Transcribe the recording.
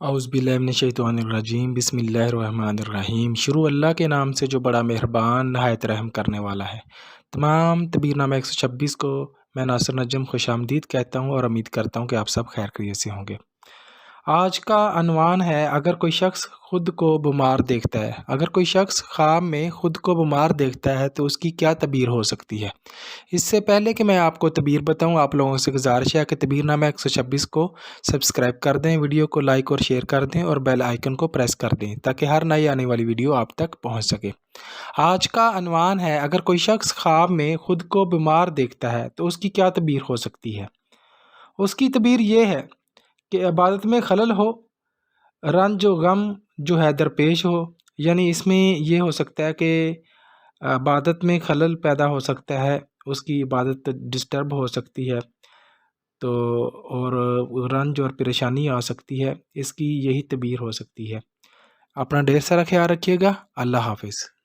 اعوذ باللہ من الشیطان الرجیم، بسم اللہ الرحمن الرحیم۔ شروع اللہ کے نام سے جو بڑا مہربان نہایت رحم کرنے والا ہے۔ تمام تبیر نامہ 126 کو میں ناصر نجم خوش آمدید کہتا ہوں اور امید کرتا ہوں کہ آپ سب خیر خیریت سے ہوں گے۔ آج کا عنوان ہے اگر کوئی شخص خود کو بیمار دیکھتا ہے۔ اگر کوئی شخص خواب میں خود کو بیمار دیکھتا ہے تو اس کی کیا تعبیر ہو سکتی ہے؟ اس سے پہلے کہ میں آپ کو تعبیر بتاؤں، آپ لوگوں سے گزارش ہے کہ تبیر نامہ 126 کو سبسکرائب کر دیں، ویڈیو کو لائک اور شیئر کر دیں اور بیل آئیکن کو پریس کر دیں تاکہ ہر نئی آنے والی ویڈیو آپ تک پہنچ سکے۔ آج کا عنوان ہے اگر کوئی شخص خواب میں خود کو بیمار دیکھتا ہے تو اس کی کیا تعبیر ہو سکتی ہے؟ اس کی تعبیر یہ ہے کہ عبادت میں خلل ہو، رنج و غم جو ہے درپیش ہو، یعنی اس میں یہ ہو سکتا ہے کہ عبادت میں خلل پیدا ہو سکتا ہے، اس کی عبادت ڈسٹرب ہو سکتی ہے، تو اور رنج اور پریشانی آ سکتی ہے، اس کی یہی تعبیر ہو سکتی ہے۔ اپنا ڈھیر سارا خیال رکھیے گا۔ اللہ حافظ۔